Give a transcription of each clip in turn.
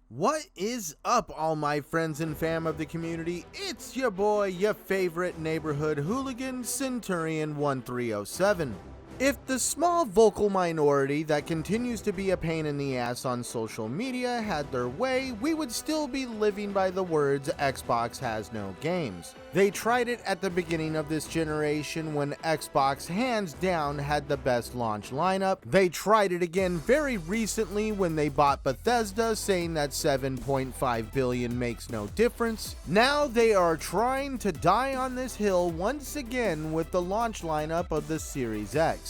What is up, all my friends and fam of the community? It's your boy, your favorite neighborhood hooligan, Centurion 1307. If the small vocal minority that continues to be a pain in the ass on social media had their way, we would still be living by the words Xbox has no games. They tried it at the beginning of this generation when Xbox hands down had the best launch lineup. They tried it again very recently when they bought Bethesda, saying that $7.5 billion makes no difference. Now they are trying to die on this hill once again with the launch lineup of the Series X.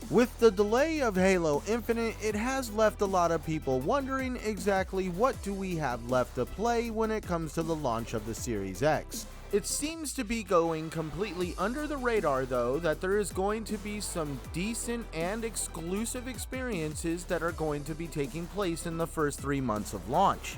With the delay of Halo Infinite, it has left a lot of people wondering exactly what do we have left to play when it comes to the launch of the Series X. It seems to be going completely under the radar though that there is going to be some decent and exclusive experiences that are going to be taking place in the first 3 months of launch.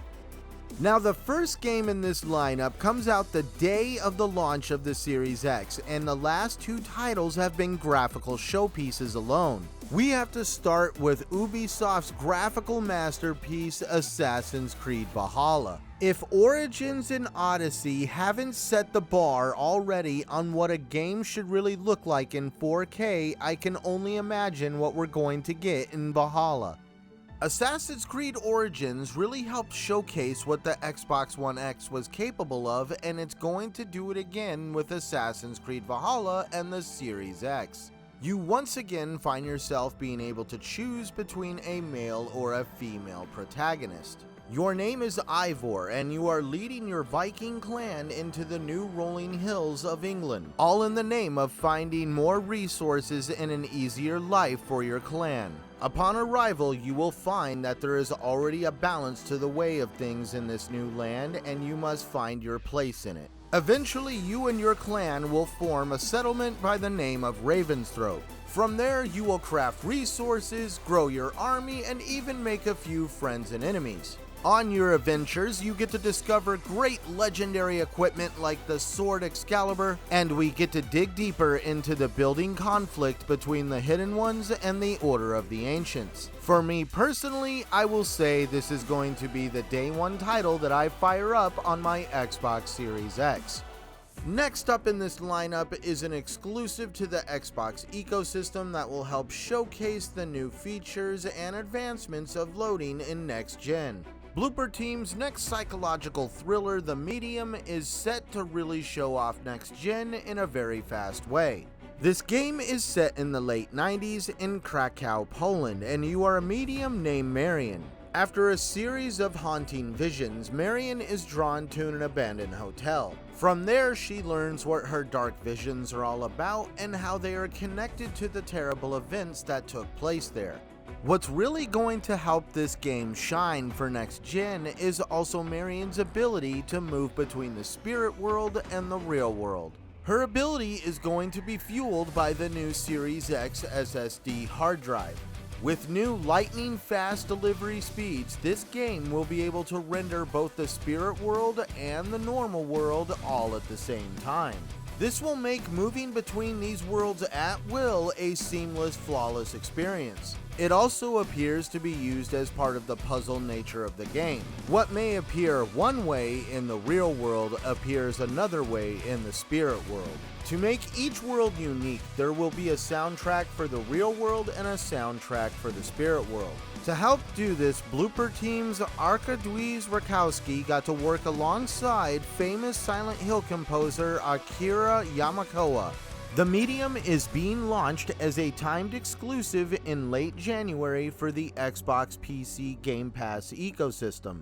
Now, the first game in this lineup comes out the day of the launch of the Series X, and the last two titles have been graphical showpieces alone. We have to start with Ubisoft's graphical masterpiece, Assassin's Creed Valhalla. If Origins and Odyssey haven't set the bar already on what a game should really look like in 4K, I can only imagine what we're going to get in Valhalla. Assassin's Creed Origins really helped showcase what the Xbox One X was capable of, and it's going to do it again with Assassin's Creed Valhalla and the Series X. You once again find yourself being able to choose between a male or a female protagonist. Your name is Ivor, and you are leading your Viking clan into the new rolling hills of England, all in the name of finding more resources and an easier life for your clan. Upon arrival, you will find that there is already a balance to the way of things in this new land, and you must find your place in it. Eventually, you and your clan will form a settlement by the name of Ravensthroat. From there, you will craft resources, grow your army, and even make a few friends and enemies. On your adventures, you get to discover great legendary equipment like the Sword Excalibur, and we get to dig deeper into the building conflict between the Hidden Ones and the Order of the Ancients. For me personally, I will say this is going to be the day one title that I fire up on my Xbox Series X. Next up in this lineup is an exclusive to the Xbox ecosystem that will help showcase the new features and advancements of loading in next gen. Blooper Team's next psychological thriller, The Medium, is set to really show off next gen in a very fast way. This game is set in the late 90s in Krakow, Poland, and you are a medium named Marion. After a series of haunting visions, Marion is drawn to an abandoned hotel. From there, she learns what her dark visions are all about and how they are connected to the terrible events that took place there. What's really going to help this game shine for next gen is also Marion's ability to move between the spirit world and the real world. Her ability is going to be fueled by the new Series X SSD hard drive. With new lightning-fast delivery speeds, this game will be able to render both the spirit world and the normal world all at the same time. This will make moving between these worlds at will a seamless, flawless experience. It also appears to be used as part of the puzzle nature of the game. What may appear one way in the real world appears another way in the spirit world. To make each world unique, there will be a soundtrack for the real world and a soundtrack for the spirit world. To help do this, Blooper Team's Arkadiusz Rakowski got to work alongside famous Silent Hill composer Akira Yamaoka. The Medium is being launched as a timed exclusive in late January for the Xbox PC Game Pass ecosystem.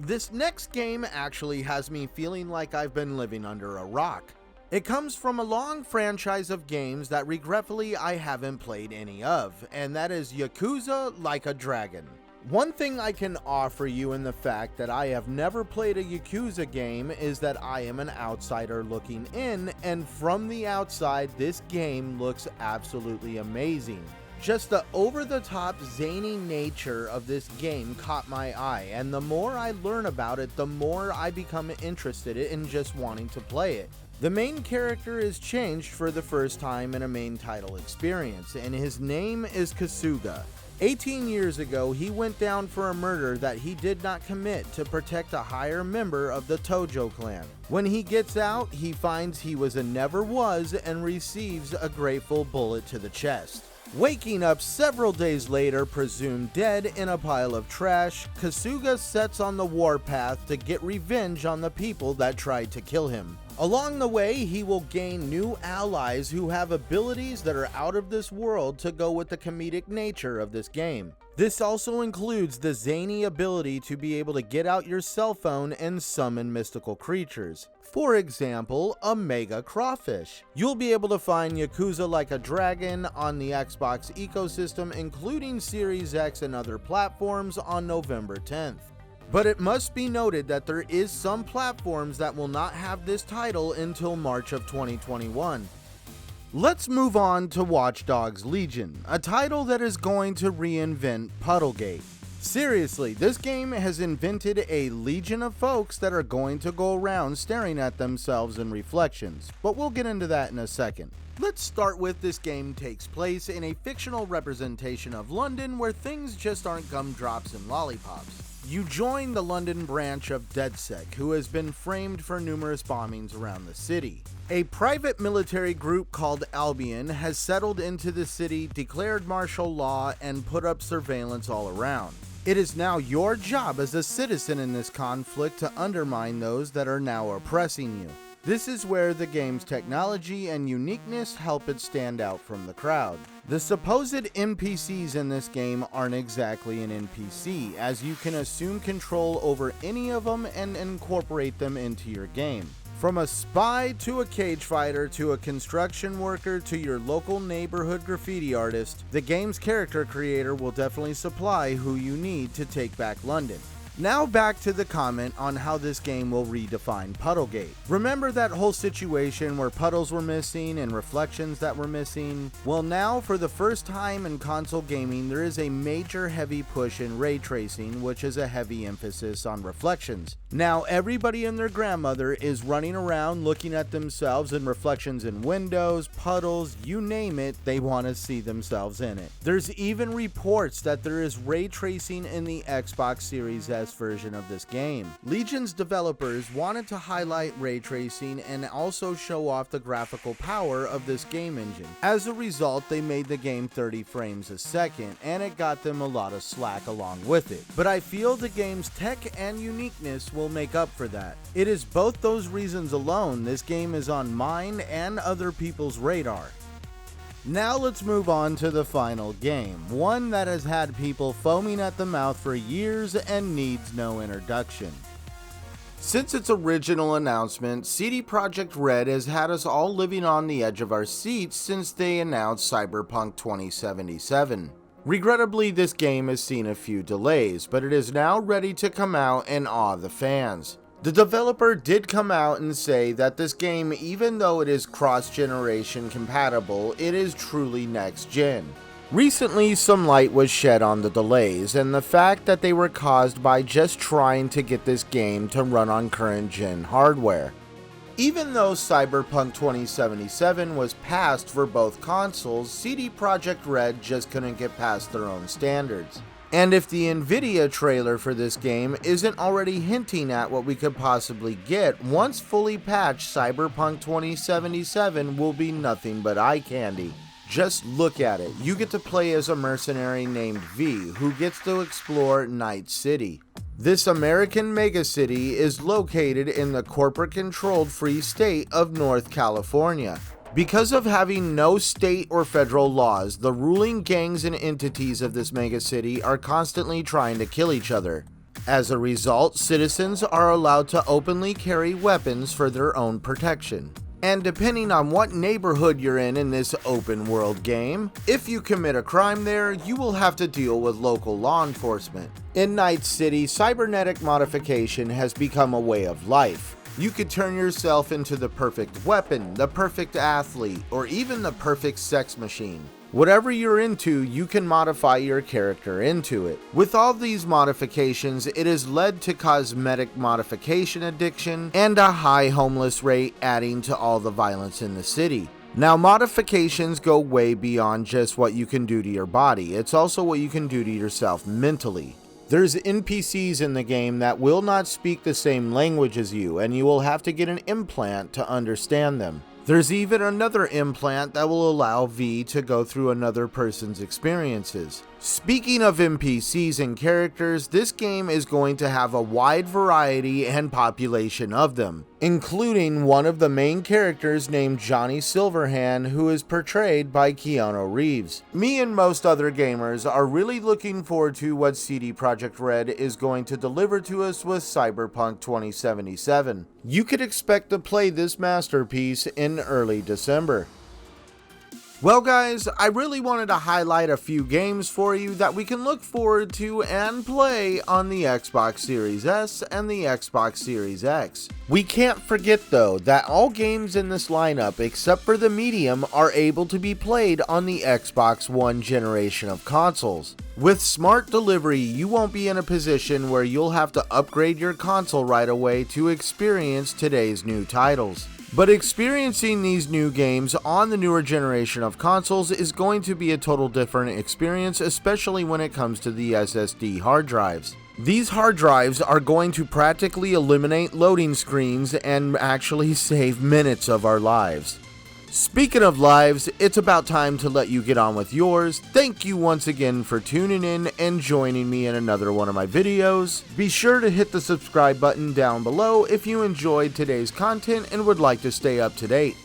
This next game actually has me feeling like I've been living under a rock. It comes from a long franchise of games that regretfully I haven't played any of, and that is Yakuza Like a Dragon. One thing I can offer you in the fact that I have never played a Yakuza game is that I am an outsider looking in, and from the outside, this game looks absolutely amazing. Just the over-the-top zany nature of this game caught my eye, and the more I learn about it, the more I become interested in just wanting to play it. The main character is changed for the first time in a main title experience, and his name is Kasuga. 18 years ago, he went down for a murder that he did not commit to protect a higher member of the Tojo clan. When he gets out, he finds he was a never was and receives a grateful bullet to the chest. Waking up several days later, presumed dead in a pile of trash, Kasuga sets on the warpath to get revenge on the people that tried to kill him. Along the way, he will gain new allies who have abilities that are out of this world to go with the comedic nature of this game. This also includes the zany ability to be able to get out your cell phone and summon mystical creatures. For example, a mega crawfish. You'll be able to find Yakuza Like a Dragon on the Xbox ecosystem, including Series X and other platforms, on November 10th. But it must be noted that there is some platforms that will not have this title until March of 2021. Let's move on to Watch Dogs Legion, a title that is going to reinvent Puddlegate. Seriously, this game has invented a legion of folks that are going to go around staring at themselves in reflections, but we'll get into that in a second. Let's start with this game takes place in a fictional representation of London where things just aren't gumdrops and lollipops. You join the London branch of DedSec, who has been framed for numerous bombings around the city. A private military group called Albion has settled into the city, declared martial law, and put up surveillance all around. It is now your job as a citizen in this conflict to undermine those that are now oppressing you. This is where the game's technology and uniqueness help it stand out from the crowd. The supposed NPCs in this game aren't exactly an NPC, as you can assume control over any of them and incorporate them into your game. From a spy to a cage fighter to a construction worker to your local neighborhood graffiti artist, the game's character creator will definitely supply who you need to take back London. Now back to the comment on how this game will redefine Puddlegate. Remember that whole situation where puddles were missing and reflections that were missing? Well, now for the first time in console gaming, there is a major heavy push in ray tracing, which is a heavy emphasis on reflections. Now everybody and their grandmother is running around looking at themselves in reflections in windows, puddles, you name it, they want to see themselves in it. There's even reports that there is ray tracing in the Xbox Series S version of this game. Legion's developers wanted to highlight ray tracing and also show off the graphical power of this game engine. As a result, they made the game 30 frames a second, and it got them a lot of slack along with it. But I feel the game's tech and uniqueness will make up for that. It is both those reasons alone this game is on mine and other people's radar. Now let's move on to the final game, one that has had people foaming at the mouth for years and needs no introduction. Since its original announcement, CD Projekt Red has had us all living on the edge of our seats since they announced Cyberpunk 2077. Regrettably, this game has seen a few delays, but it is now ready to come out and awe the fans. The developer did come out and say that this game, even though it is cross-generation compatible, it is truly next-gen. Recently, some light was shed on the delays and the fact that they were caused by just trying to get this game to run on current-gen hardware. Even though Cyberpunk 2077 was passed for both consoles, CD Projekt Red just couldn't get past their own standards. And if the Nvidia trailer for this game isn't already hinting at what we could possibly get, once fully patched, Cyberpunk 2077 will be nothing but eye candy. Just look at it. You get to play as a mercenary named V, who gets to explore Night City. This American megacity is located in the corporate-controlled free state of North California. Because of having no state or federal laws, the ruling gangs and entities of this megacity are constantly trying to kill each other. As a result, citizens are allowed to openly carry weapons for their own protection. And depending on what neighborhood you're in this open world game, if you commit a crime there, you will have to deal with local law enforcement. In Night City, cybernetic modification has become a way of life. You could turn yourself into the perfect weapon, the perfect athlete, or even the perfect sex machine. Whatever you're into, you can modify your character into it. With all these modifications, it has led to cosmetic modification addiction and a high homeless rate, adding to all the violence in the city. Now, modifications go way beyond just what you can do to your body, it's also what you can do to yourself mentally. There's NPCs in the game that will not speak the same language as you, and you will have to get an implant to understand them. There's even another implant that will allow V to go through another person's experiences. Speaking of NPCs and characters, this game is going to have a wide variety and population of them, including one of the main characters named Johnny Silverhand, who is portrayed by Keanu Reeves. Me and most other gamers are really looking forward to what CD Projekt Red is going to deliver to us with Cyberpunk 2077. You could expect to play this masterpiece in early December. Well guys, I really wanted to highlight a few games for you that we can look forward to and play on the Xbox Series S and the Xbox Series X. We can't forget though that all games in this lineup except for the medium are able to be played on the Xbox One generation of consoles. With smart delivery, you won't be in a position where you'll have to upgrade your console right away to experience today's new titles. But experiencing these new games on the newer generation of consoles is going to be a total different experience, especially when it comes to the SSD hard drives. These hard drives are going to practically eliminate loading screens and actually save minutes of our lives. Speaking of lives, it's about time to let you get on with yours. Thank you once again for tuning in and joining me in another one of my videos. Be sure to hit the subscribe button down below if you enjoyed today's content and would like to stay up to date.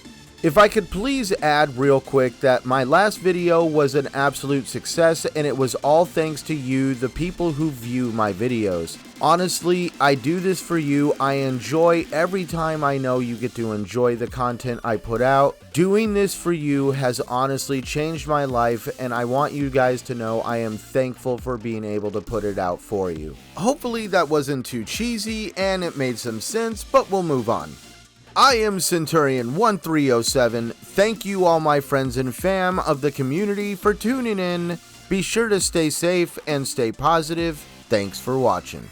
If I could please add real quick that my last video was an absolute success and it was all thanks to you, the people who view my videos. Honestly, I do this for you. I enjoy every time I know you get to enjoy the content I put out. Doing this for you has honestly changed my life, and I want you guys to know I am thankful for being able to put it out for you. Hopefully that wasn't too cheesy and it made some sense, but we'll move on. I am Centurion1307. Thank you all my friends and fam of the community for tuning in. Be sure to stay safe and stay positive. Thanks for watching.